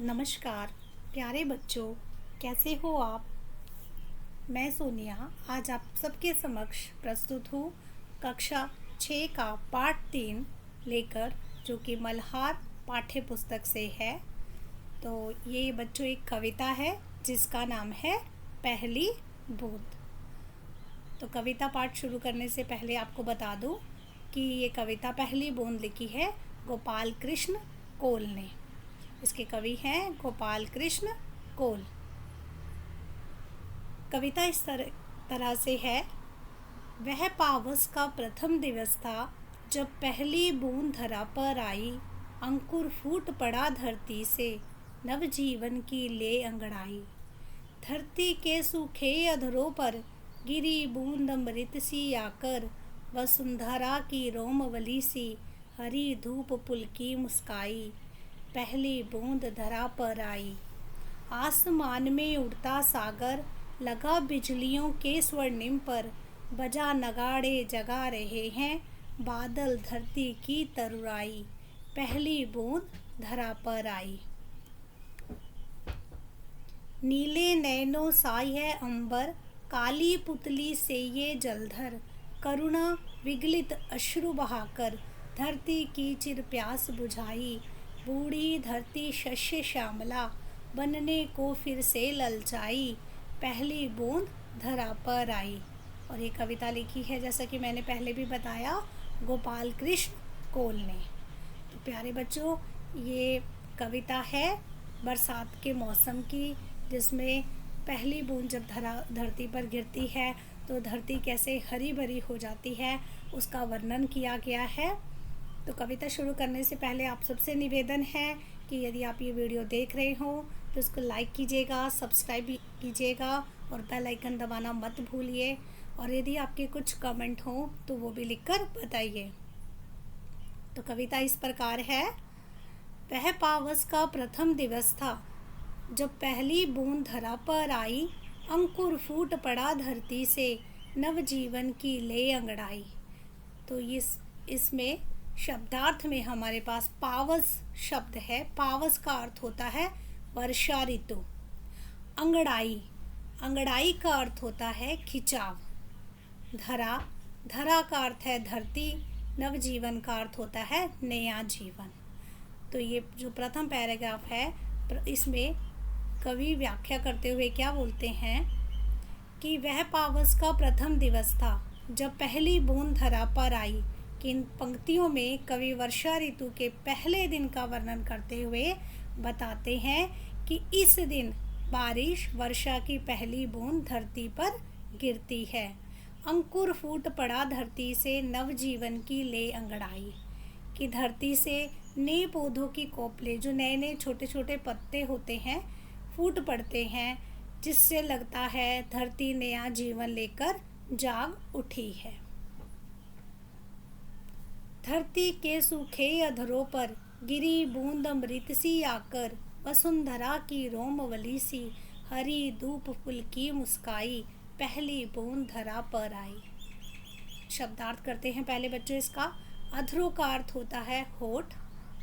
नमस्कार प्यारे बच्चों, कैसे हो आप। मैं सोनिया आज आप सबके समक्ष प्रस्तुत हूँ कक्षा 6 का पाठ 3 लेकर, जो कि मल्हार पाठ्य पुस्तक से है। तो ये बच्चों एक कविता है जिसका नाम है पहली बूंद। तो कविता पाठ शुरू करने से पहले आपको बता दूं कि ये कविता पहली बूंद लिखी है गोपाल कृष्ण कोल ने। इसके कवि हैं गोपाल कृष्ण कोल। कविता इस तरह से है। वह पावस का प्रथम दिवस था जब पहली बूंद धरा पर आई, अंकुर फूट पड़ा धरती से, नवजीवन की ले अंगड़ाई। धरती के सूखे अधरों पर गिरी बूंद अमृत सी आकर, वसुंधरा की रोमवली सी हरी धूप पुलकी मुस्काई। पहली बूंद धरा पर आई। आसमान में उड़ता सागर लगा बिजलियों के स्वर्णिम पर, बजा नगाड़े जगा रहे हैं बादल धरती की तरुराई। पहली बूंद धरा पर आई। नीले नैनों साई है अंबर, काली पुतली से ये जलधर, करुणा विगलित अश्रु बहाकर धरती की चिर प्यास बुझाई। बूढ़ी धरती शस्य श्यामला बनने को फिर से ललचाई। पहली बूंद धरा पर आई। और ये कविता लिखी है, जैसा कि मैंने पहले भी बताया, गोपाल कृष्ण कोल ने। तो प्यारे बच्चों, ये कविता है बरसात के मौसम की, जिसमें पहली बूंद जब धरती पर गिरती है तो धरती कैसे हरी भरी हो जाती है, उसका वर्णन किया गया है। तो कविता शुरू करने से पहले आप सबसे निवेदन है कि यदि आप ये वीडियो देख रहे हो तो इसको लाइक कीजिएगा, सब्सक्राइब भी कीजिएगा और बेल आइकन दबाना मत भूलिए। और यदि आपके कुछ कमेंट हो तो वो भी लिखकर बताइए। तो कविता इस प्रकार है। वह पावस का प्रथम दिवस था जब पहली बूंद धरा पर आई, अंकुर फूट पड़ा धरती से, नवजीवन की ले अंगड़ाई। तो इसमें शब्दार्थ में हमारे पास पावस शब्द है। पावस का अर्थ होता है वर्षा ऋतु। अंगड़ाई, अंगड़ाई का अर्थ होता है खिंचाव। धरा, धरा का अर्थ है धरती। नवजीवन का अर्थ होता है नया जीवन। तो ये जो प्रथम पैराग्राफ है, इसमें कवि व्याख्या करते हुए क्या बोलते हैं कि वह पावस का प्रथम दिवस था जब पहली बूंद धरा पर आई। कि इन पंक्तियों में कवि वर्षा ऋतु के पहले दिन का वर्णन करते हुए बताते हैं कि इस दिन बारिश, वर्षा की पहली बूंद धरती पर गिरती है। अंकुर फूट पड़ा धरती से, नवजीवन की ले अंगड़ाई। कि धरती से नए पौधों की कोपले, जो नए नए छोटे छोटे पत्ते होते हैं, फूट पड़ते हैं, जिससे लगता है धरती नया जीवन लेकर जाग उठी है। धरती के सूखे अधरों पर गिरी बूंद अमृत सी आकर, वसुंधरा की रोमवली सी हरी धूप पुलकी मुस्काई। पहली बूंद धरा पर आई। शब्दार्थ करते हैं पहले बच्चों इसका। अधरों का अर्थ होता है होठ,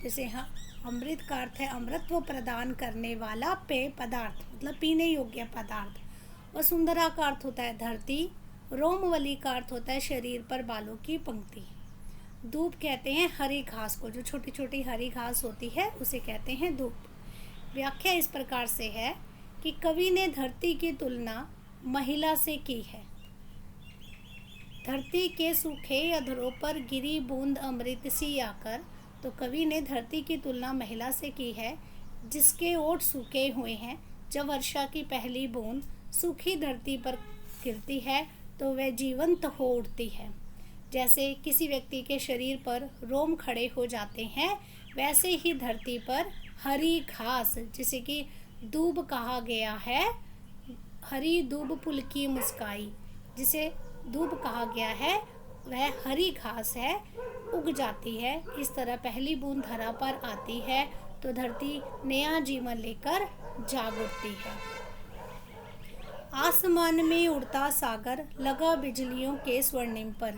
जैसे हाँ अमृत का अर्थ है अमृतत्व प्रदान करने वाला पेय पदार्थ, मतलब पीने योग्य पदार्थ। वसुंधरा का अर्थ होता है धरती। रोमवली का अर्थ होता है शरीर पर बालों की पंक्ति। धूप कहते हैं हरी घास को, जो छोटी छोटी हरी घास होती है उसे कहते हैं धूप। व्याख्या इस प्रकार से है कि कवि ने धरती की तुलना महिला से की है। धरती के सूखे अधरों पर गिरी बूंद अमृत सी आकर, तो कवि ने धरती की तुलना महिला से की है जिसके ओठ सूखे हुए हैं। जब वर्षा की पहली बूंद सूखी धरती पर गिरती है तो वह जीवंत हो उठती है। जैसे किसी व्यक्ति के शरीर पर रोम खड़े हो जाते हैं, वैसे ही धरती पर हरी घास, जिसे कि दूब कहा गया है, हरी दूब पुलकी मुस्काई, जिसे दूब कहा गया है, वह हरी घास है, उग जाती है। इस तरह पहली बूंद धरा पर आती है तो धरती नया जीवन लेकर जाग उठती है। आसमान में उड़ता सागर लगा बिजलियों के स्वर्णिम पर,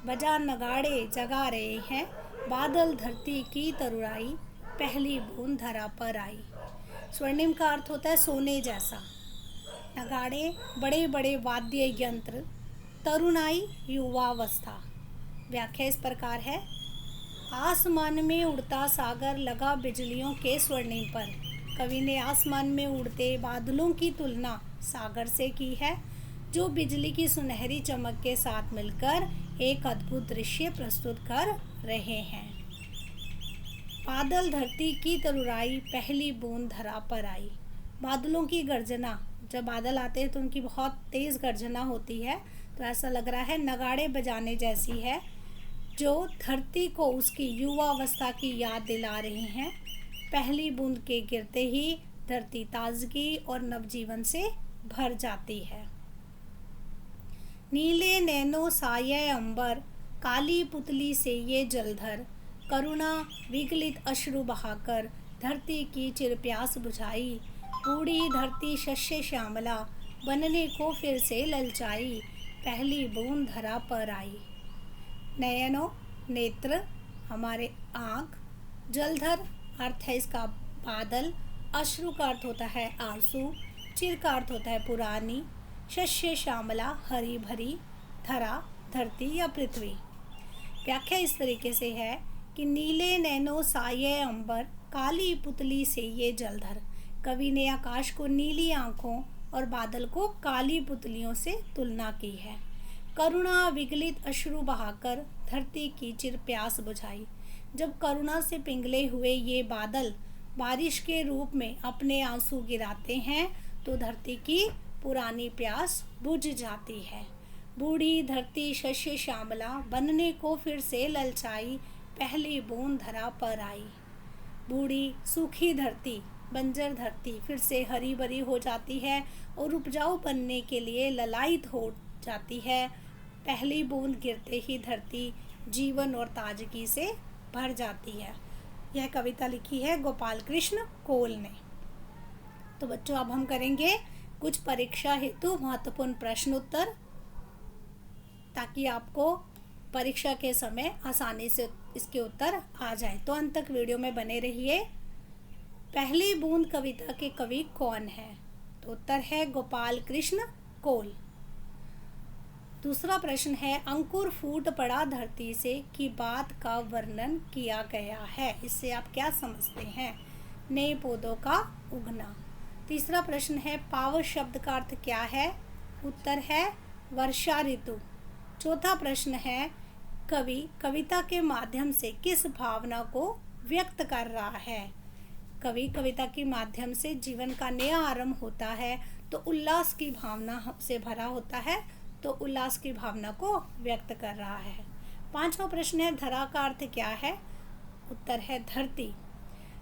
बजा नगाड़े जगा रहे हैं बादल धरती की तरुराई। पहली बूंद धरा पर आई। स्वर्णिम का अर्थ होता है सोने जैसा। नगाड़े बड़े बड़े वाद्य यंत्र, तरुणाई युवावस्था। व्याख्या इस प्रकार है। आसमान में उड़ता सागर लगा बिजलियों के स्वर्णिम पर। कवि ने आसमान में उड़ते बादलों की तुलना सागर से की है, जो बिजली की सुनहरी चमक के साथ मिलकर एक अद्भुत दृश्य प्रस्तुत कर रहे हैं। बादल धरती की तरुराई, पहली बूंद धरा पर आई। बादलों की गर्जना, जब बादल आते हैं तो उनकी बहुत तेज गर्जना होती है, तो ऐसा लग रहा है नगाड़े बजाने जैसी है, जो धरती को उसकी युवावस्था की याद दिला रही हैं। पहली बूंद के गिरते ही धरती ताजगी और नवजीवन से भर जाती है। नीले नैनो साये अंबर, काली पुतली से ये जलधर, करुणा विगलित अश्रु बहाकर धरती की चिर प्यास बुझाई। बूढ़ी धरती शस्य श्यामला, बनने को फिर से ललचाई, पहली बूंद धरा पर आई। नयनो नेत्र, हमारे आँख। जलधर अर्थ है इसका बादल। अश्रु का अर्थ होता है आंसू। चिर का अर्थ होता है पुरानी। शस्य श्यामला, हरी भरी। धरा धरती या पृथ्वी। व्याख्या इस तरीके से है कि नीले नैनो साये अंबर, काली पुतली से ये जलधर। कवि ने आकाश को नीली आंखों और बादल को काली पुतलियों से तुलना की है। करुणा विगलित अश्रु बहाकर धरती की चिर प्यास बुझाई। जब करुणा से पिघले हुए ये बादल बारिश के रूप में अपने आंसू गिराते हैं, तो धरती की पुरानी प्यास बुझ जाती है। बूढ़ी धरती शस्य श्यामला, बनने को फिर से ललचाई, पहली बूंद धरा पर आई। बूढ़ी सूखी धरती, बंजर धरती फिर से हरी भरी हो जाती है और उपजाऊ बनने के लिए ललायित हो जाती है। पहली बूंद गिरते ही धरती जीवन और ताजगी से भर जाती है। यह कविता लिखी है गोपाल कृष्ण कोल ने। तो बच्चों, अब हम करेंगे कुछ परीक्षा हेतु महत्वपूर्ण प्रश्न उत्तर, ताकि आपको परीक्षा के समय आसानी से इसके उत्तर आ जाए। तो अंत तक वीडियो में बने रहिए। पहली बूंद कविता के कवि कौन है? तो उत्तर है गोपाल कृष्ण कोल। दूसरा प्रश्न है, अंकुर फूट पड़ा धरती से की बात का वर्णन किया गया है। इससे आप क्या समझते हैं? नए पौधों का उगना। तीसरा प्रश्न है, पावस शब्द का अर्थ क्या है? उत्तर है वर्षा ऋतु। चौथा प्रश्न है, कवि कविता के माध्यम से किस भावना को व्यक्त कर रहा है? कवि कविता के माध्यम से जीवन का नया आरंभ होता है, तो उल्लास की भावना से भरा होता है, तो उल्लास की भावना को व्यक्त कर रहा है। पांचवा प्रश्न है, धरा का अर्थ क्या है? उत्तर है धरती।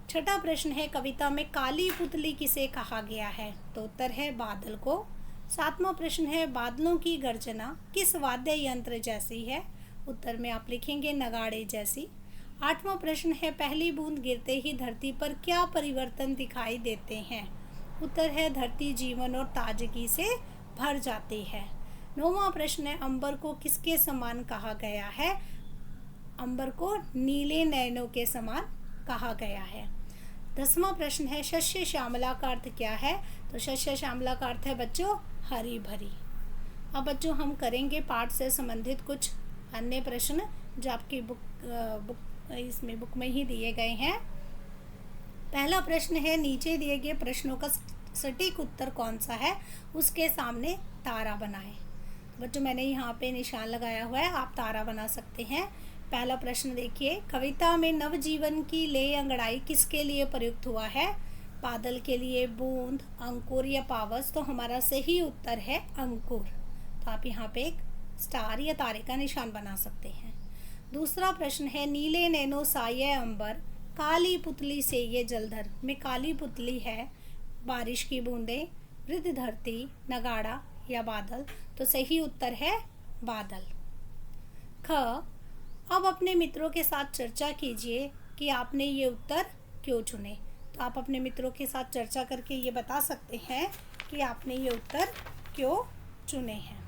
छठा प्रश्न है, कविता में काली पुतली किसे कहा गया है? तो उत्तर है बादल को। सातवां प्रश्न है, बादलों की गर्जना किस वाद्य यंत्र जैसी है? उत्तर में आप लिखेंगे नगाड़े जैसी। आठवां प्रश्न है, पहली बूंद गिरते ही धरती पर क्या परिवर्तन दिखाई देते हैं? उत्तर है धरती जीवन और ताजगी से भर जाती है। नौवां प्रश्न है, अंबर को किसके समान कहा गया है? अंबर को नीले नयनों के समान कहा गया है। 10वां प्रश्न है, शस्य श्यामला का अर्थ क्या है? तो शस्य श्यामला का अर्थ है बच्चों हरी भरी। अब बच्चों हम करेंगे पाठ से संबंधित कुछ अन्य प्रश्न जो आपकी बुक में ही दिए गए हैं। पहला प्रश्न है, नीचे दिए गए प्रश्नों का सटीक उत्तर कौन सा है? उसके सामने तारा बनाएं। बच्चों मैंने यहाँ पे निशान लगाया हुआ है, आप तारा बना सकते हैं। पहला प्रश्न देखिए, कविता में नवजीवन की ले अंगड़ाई किसके लिए प्रयुक्त हुआ है? बादल के लिए, बूंद, अंकुर या पावस? तो हमारा सही उत्तर है अंकुर। तो आप यहाँ पे एक स्टार या तारे का निशान बना सकते हैं। दूसरा प्रश्न है, नीले नैनो साये अंबर, काली पुतली से ये जलधर में काली पुतली है, बारिश की बूंदें, वृद्ध धरती, नगाड़ा या बादल? तो सही उत्तर है बादल। ख, अब अपने मित्रों के साथ चर्चा कीजिए कि आपने ये उत्तर क्यों चुने। तो आप अपने मित्रों के साथ चर्चा करके ये बता सकते हैं कि आपने ये उत्तर क्यों चुने हैं।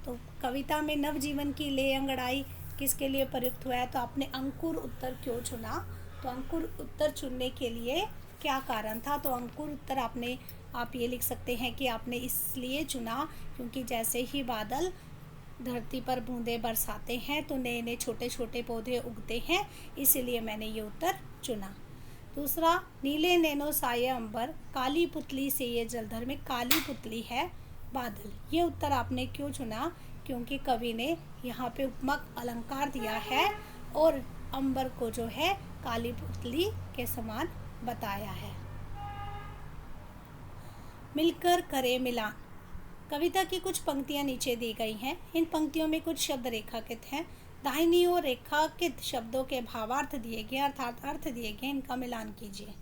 तो कविता में नवजीवन की ले अंगड़ाई किसके लिए प्रयुक्त हुआ है? तो आपने अंकुर उत्तर क्यों चुना? तो अंकुर उत्तर चुनने के लिए क्या कारण था? तो अंकुर उत्तर आप ये लिख सकते हैं कि आपने इसलिए चुना क्योंकि जैसे ही बादल धरती पर बूंदें बरसाते हैं तो नए नए छोटे छोटे पौधे उगते हैं, इसीलिए मैंने ये उत्तर चुना। दूसरा, नीले नैनो साये अंबर, काली पुतली से ये जलधर में काली पुतली है बादल, ये उत्तर आपने क्यों चुना? क्योंकि कवि ने यहाँ पे उपमक अलंकार दिया है और अंबर को जो है काली पुतली के समान बताया है। मिलकर करे मिलान, कविता की कुछ पंक्तियां नीचे दी गई हैं। इन पंक्तियों में कुछ शब्द रेखांकित हैं। दाहिनी ओर रेखांकित शब्दों के भावार्थ दिए गए अर्थात अर्थ दिए गए, इनका मिलान कीजिए।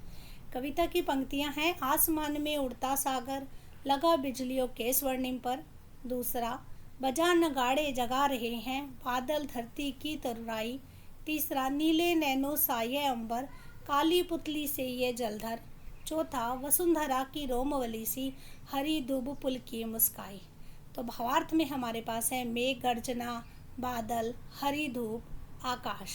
कविता की पंक्तियां हैं, आसमान में उड़ता सागर, लगा बिजलियों के स्वर्णिम पर। दूसरा, बजा नगाड़े जगा रहे हैं, बादल धरती की तरुराई। तीसरा, नीले नैनो साये अंबर, काली पुतली से ये जलधर। चौथा, वसुंधरा की रोमवली सी, हरी दूब पुल की मुस्काई। तो भावार्थ में हमारे पास है मेघ गर्जना, बादल, हरी धूप, आकाश।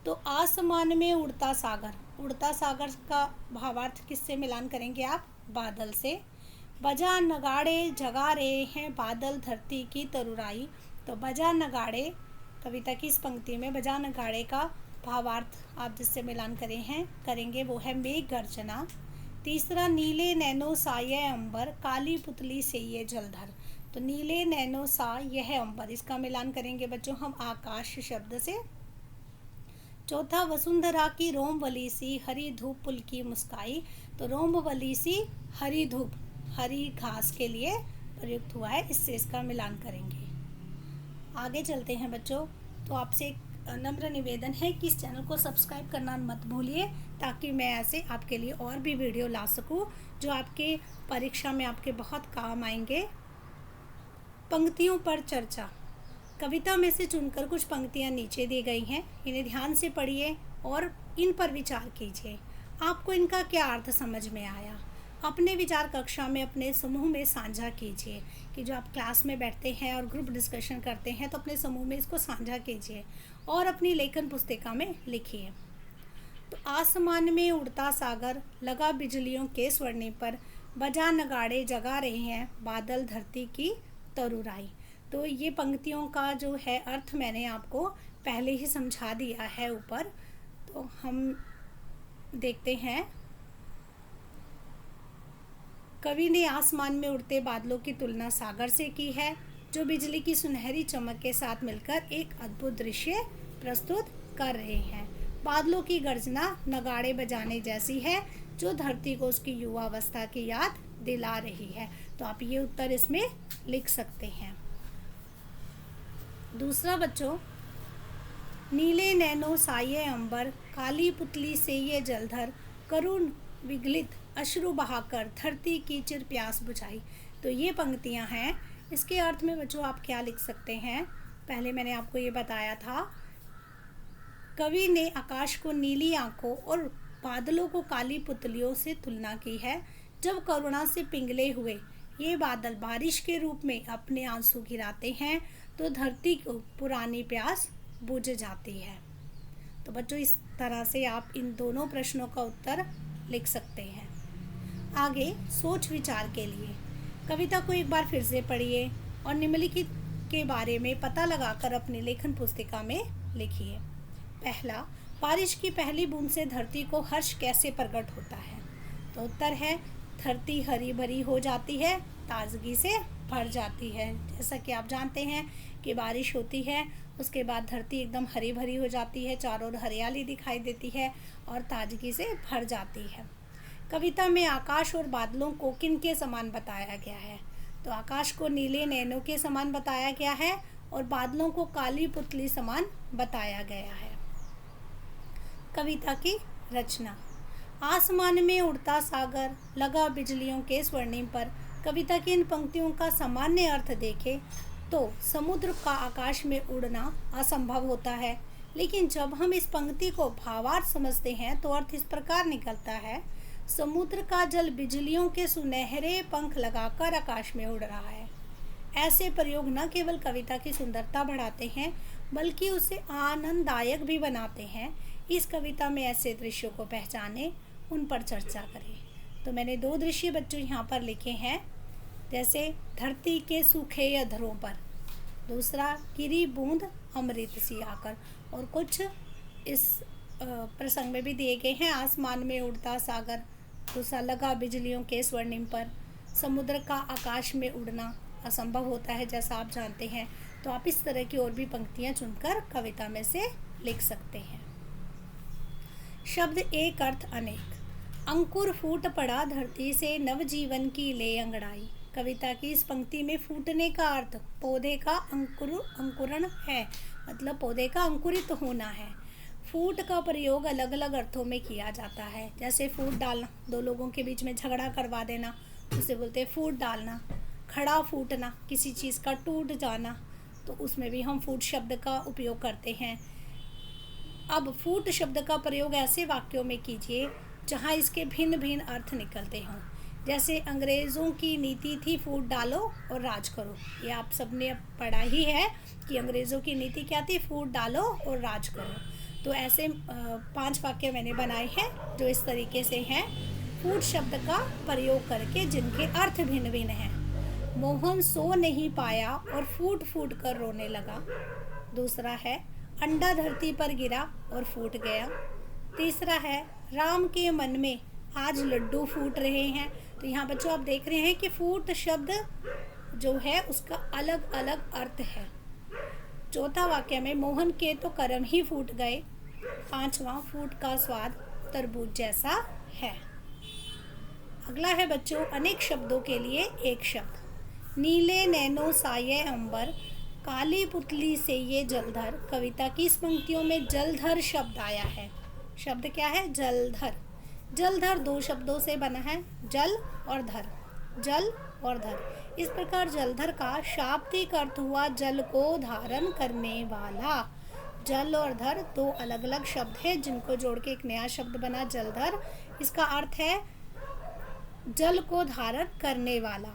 तो आसमान में उड़ता सागर, उड़ता सागर का भावार्थ किससे मिलान करेंगे आप? बादल से। बजा नगाड़े जगा रहे हैं, बादल धरती की तरुराई। तो बजा नगाड़े, कविता की इस पंक्ति में बजा नगाड़े का भावार्थ आप जिससे मिलान करेंगे वो है मेघ गर्जना। तीसरा, नीले नैनो साये अंबर, काली पुतली से ये जलधर। तो नीले नैनो सा यह अंबर, इसका मिलान करेंगे बच्चों हम आकाश शब्द से। चौथा, वसुंधरा की रोमवली सी, हरी धूप पुल की मुस्काई। तो रोमवली सी हरी धूप, हरी घास के लिए प्रयुक्त हुआ है, इससे इसका मिलान करेंगे। आगे चलते हैं बच्चों। तो आपसे एक नम्र निवेदन है कि इस चैनल को सब्सक्राइब करना मत भूलिए, ताकि मैं ऐसे आपके लिए और भी वीडियो ला सकूं जो आपके परीक्षा में आपके बहुत काम आएंगे। पंक्तियों पर चर्चा, कविता में से चुनकर कुछ पंक्तियां नीचे दी गई हैं, इन्हें ध्यान से पढ़िए और इन पर विचार कीजिए। आपको इनका क्या अर्थ समझ में आया? अपने विचार कक्षा में अपने समूह में साझा कीजिए कि जो आप क्लास में बैठते हैं और ग्रुप डिस्कशन करते हैं तो अपने समूह में इसको साझा कीजिए और अपनी लेखन पुस्तिका में लिखिए। तो आसमान में उड़ता सागर, लगा बिजलियों के स्वर्णिम पर, बजा नगाड़े जगा रहे हैं, बादल धरती की तरुराई। तो ये पंक्तियों का जो है अर्थ मैंने आपको पहले ही समझा दिया है ऊपर। तो हम देखते हैं, कवि ने आसमान में उड़ते बादलों की तुलना सागर से की है, जो बिजली की सुनहरी चमक के साथ मिलकर एक अद्भुत दृश्य प्रस्तुत कर रहे हैं। बादलों की गर्जना नगाड़े बजाने जैसी है, जो धरती को उसकी युवावस्था की याद दिला रही है। तो आप ये उत्तर इसमें लिख सकते हैं। दूसरा बच्चों, नीले नैनो साये अंबर, काली पुतली से ये जलधर, करुण विगलित अश्रु बहाकर धरती की चिर प्यास बुझाई। तो ये पंक्तियां हैं, इसके अर्थ में बच्चों आप क्या लिख सकते हैं? पहले मैंने आपको ये बताया था, कवि ने आकाश को नीली आंखों और बादलों को काली पुतलियों से तुलना की है। जब करुणा से पिघले हुए ये बादल बारिश के रूप में अपने आंसू गिराते हैं तो धरती को पुरानी प्यास बुझ जाती है। तो बच्चों इस तरह से आप इन दोनों प्रश्नों का उत्तर लिख सकते हैं। आगे सोच विचार के लिए कविता को एक बार फिर से पढ़िए और निम्नलिखित के बारे में पता लगाकर अपनी लेखन पुस्तिका में लिखिए। पहला, बारिश की पहली बूंद से धरती को हर्ष कैसे प्रकट होता है? तो उत्तर है, धरती हरी भरी हो जाती है, ताजगी से भर जाती है। जैसा कि आप जानते हैं कि बारिश होती है, उसके बाद धरती एकदम हरी भरी हो जाती है, चारों ओर हरियाली दिखाई देती है और ताजगी से भर जाती है। कविता में आकाश और बादलों को किन के समान बताया गया है? तो आकाश को नीले नैनों के समान बताया गया है और बादलों को काली पुतली समान बताया गया है। कविता की रचना, आसमान में उड़ता सागर, लगा बिजलियों के स्वर्णिम पर। कविता की इन पंक्तियों का सामान्य अर्थ देखें तो समुद्र का आकाश में उड़ना असंभव होता है, लेकिन जब हम इस पंक्ति को भावार्थ समझते हैं तो अर्थ इस प्रकार निकलता है, समुद्र का जल बिजलियों के सुनहरे पंख लगाकर आकाश में उड़ रहा है। ऐसे प्रयोग न केवल कविता की सुंदरता बढ़ाते हैं बल्कि उसे आनंददायक भी बनाते हैं। इस कविता में ऐसे दृश्यों को पहचाने, उन पर चर्चा करें। तो मैंने 2 दृश्य बच्चों यहाँ पर लिखे हैं, जैसे धरती के सूखे अधरों पर, दूसरा गिरी बूंद अमृत सी आकर, और कुछ इस प्रसंग में भी दिए गए हैं। आसमान में उड़ता सागर, दूसरा लगा बिजलियों के स्वर्णिम पर, समुद्र का आकाश में उड़ना असंभव होता है जैसा आप जानते हैं। तो आप इस तरह की और भी पंक्तियां चुनकर कविता में से लिख सकते हैं। शब्द एक अर्थ अनेक। अंकुर फूट पड़ा धरती से, नवजीवन की ले अंगड़ाई। कविता की इस पंक्ति में फूटने का अर्थ पौधे का अंकुरण है, मतलब पौधे का अंकुरित होना है। फूट का प्रयोग अलग अलग अर्थों में किया जाता है, जैसे फूट डालना, 2 लोगों के बीच में झगड़ा करवा देना, उसे बोलते हैं फूट डालना। खड़ा फूटना, किसी चीज़ का टूट जाना, तो उसमें भी हम फूट शब्द का उपयोग करते हैं। अब फूट शब्द का प्रयोग ऐसे वाक्यों में कीजिए जहाँ इसके भिन्न भिन्न अर्थ निकलते हों। जैसे अंग्रेज़ों की नीति थी फूट डालो और राज करो, ये आप सबने पढ़ा ही है कि अंग्रेज़ों की नीति क्या थी, फूट डालो और राज करो। तो ऐसे 5 वाक्य मैंने बनाए हैं जो इस तरीके से हैं, फूट शब्द का प्रयोग करके जिनके अर्थ भिन्न भिन्न हैं। मोहन सो नहीं पाया और फूट फूट कर रोने लगा। दूसरा है अंडा धरती पर गिरा और फूट गया। तीसरा है राम के मन में आज लड्डू फूट रहे हैं। तो यहाँ बच्चों आप देख रहे हैं कि फूट शब्द जो है उसका अलग अलग अर्थ है। चौथा वाक्य में मोहन के तो करम ही फूट गए। 5वां फूट का स्वाद तरबूज जैसा है। अगला है बच्चों अनेक शब्दों के लिए एक शब्द। नीले नैनो साये अंबर, काली पुतली से ये जलधर। कविता की इस पंक्तियों में जलधर शब्द आया है। शब्द क्या है? जलधर। जलधर 2 शब्दों से बना है, जल और धर, जल और धर। इस प्रकार जलधर का शाब्दिक अर्थ हुआ जल को धारण करने वाला। जल और धर 2 अलग अलग शब्द हैं जिनको जोड़ के एक नया शब्द बना जलधर। इसका अर्थ है जल को धारण करने वाला।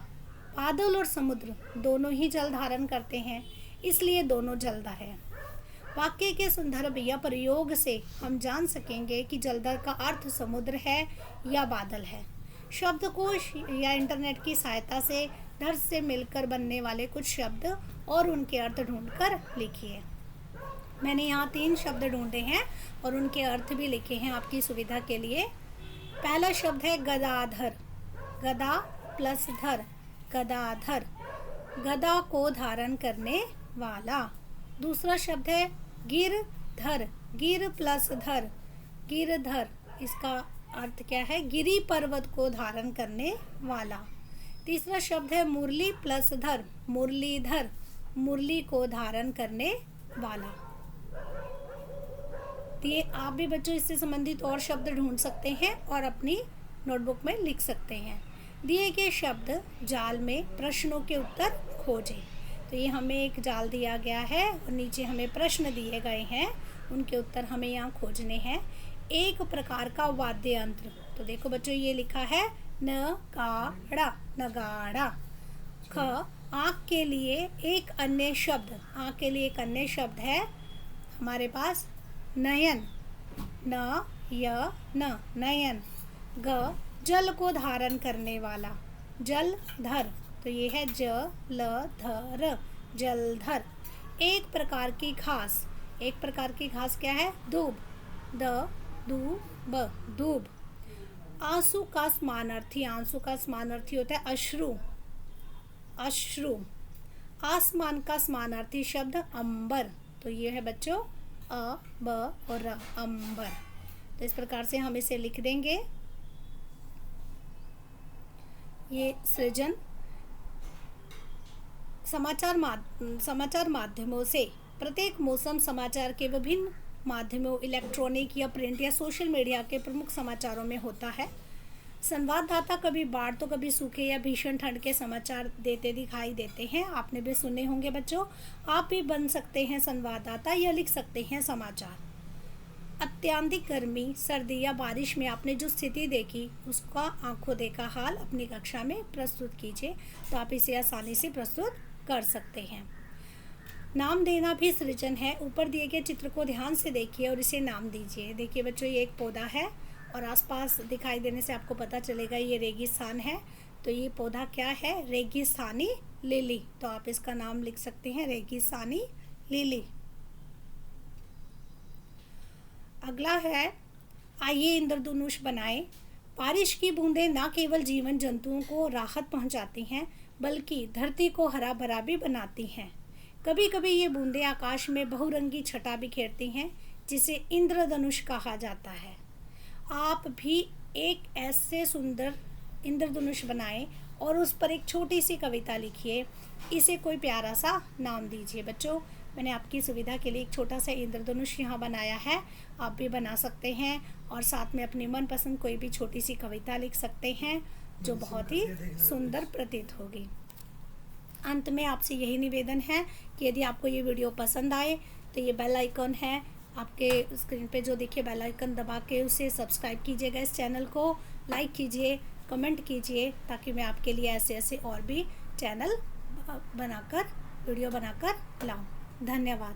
बादल और समुद्र दोनों ही जल धारण करते हैं, इसलिए दोनों जलधर हैं। वाक्य के संदर्भ या प्रयोग से हम जान सकेंगे कि जलधर का अर्थ समुद्र है या बादल है। शब्दकोश या इंटरनेट की सहायता से धर से मिलकर बनने वाले कुछ शब्द और उनके अर्थ ढूंढकर लिखिए। मैंने यहाँ 3 शब्द ढूंढे हैं और उनके अर्थ भी लिखे हैं आपकी सुविधा के लिए। पहला शब्द है गदाधर, गदा प्लस धर, गदाधर, गदा को धारण करने वाला। दूसरा शब्द है गिरधर, गिर प्लस धर, गिरधर। इसका अर्थ क्या है? गिरी पर्वत को धारण करने वाला। तीसरा शब्द है मुरली प्लस धर, मुरलीधर, मुरली को धारण करने वाला। ये आप भी बच्चों इससे संबंधित और शब्द ढूंढ सकते हैं और अपनी नोटबुक में लिख सकते हैं। दिए गए शब्द जाल में प्रश्नों के उत्तर खोजें। तो ये हमें एक जाल दिया गया है और नीचे हमें प्रश्न दिए गए हैं, उनके उत्तर हमें यहाँ खोजने हैं। एक प्रकार का वाद्य यंत्र, तो देखो बच्चों ये लिखा है नगाड़ा, नगाड़ा। ख आँख के लिए एक अन्य शब्द, आँख के लिए एक अन्य शब्द है हमारे पास नयन, न य न, नयन। ग जल को धारण करने वाला, जलधर। तो ये है जलधर, जलधर। एक प्रकार की घास, एक प्रकार की घास क्या है? दूब, द दूब, दूब। आंसू का समानार्थी, आंसू का समानार्थी होता है अश्रु, अश्रु। आसमान का समानार्थी शब्द अंबर। तो ये है बच्चों अ, ब और र, अंबर। तो इस प्रकार से हम इसे लिख देंगे। ये सृजन समाचार माध्यमों से प्रत्येक मौसम समाचार के विभिन्न माध्यमों, इलेक्ट्रॉनिक या प्रिंट या सोशल मीडिया के प्रमुख समाचारों में होता है। संवाददाता कभी बाढ़ तो कभी सूखे या भीषण ठंड के समाचार देते दिखाई देते हैं। आपने भी सुने होंगे बच्चों। आप भी बन सकते हैं संवाददाता या लिख सकते हैं समाचार। अत्यधिक गर्मी, सर्दी या बारिश में आपने जो स्थिति देखी उसका आंखों देखा हाल अपनी कक्षा में प्रस्तुत कीजिए। तो आप इसे आसानी से प्रस्तुत कर सकते हैं। नाम देना भी सृजन है। ऊपर दिए गए चित्र को ध्यान से देखिए और इसे नाम दीजिए। देखिए बच्चों, ये एक पौधा है और आसपास दिखाई देने से आपको पता चलेगा ये रेगिस्तान है। तो ये पौधा क्या है? रेगिस्तानी लिली। तो आप इसका नाम लिख सकते हैं रेगिस्तानी लिली। अगला है, आइए इंद्रधनुष बनाएं। बारिश की बूंदें न केवल जीवन जंतुओं को राहत पहुंचाती हैं, बल्कि धरती को हरा भरा भी बनाती हैं। कभी कभी ये बूंदें आकाश में बहुरंगी छटा बिखेरती हैं, जिसे इंद्रधनुष कहा जाता है। आप भी एक ऐसे सुंदर इंद्रधनुष बनाएं और उस पर एक छोटी सी कविता लिखिए। इसे कोई प्यारा सा नाम दीजिए। बच्चों, मैंने आपकी सुविधा के लिए एक छोटा सा इंद्रधनुष यहाँ बनाया है, आप भी बना सकते हैं और साथ में अपनी मनपसंद कोई भी छोटी सी कविता लिख सकते हैं जो बहुत ही सुंदर प्रतीत होगी। अंत में आपसे यही निवेदन है कि यदि आपको ये वीडियो पसंद आए तो ये बेल आइकन है आपके स्क्रीन पे जो दिखे, बेल आइकन दबा के उसे सब्सक्राइब कीजिएगा। इस चैनल को लाइक कीजिए, कमेंट कीजिए, ताकि मैं आपके लिए ऐसे ऐसे और भी चैनल बनाकर वीडियो बनाकर लाऊं। धन्यवाद।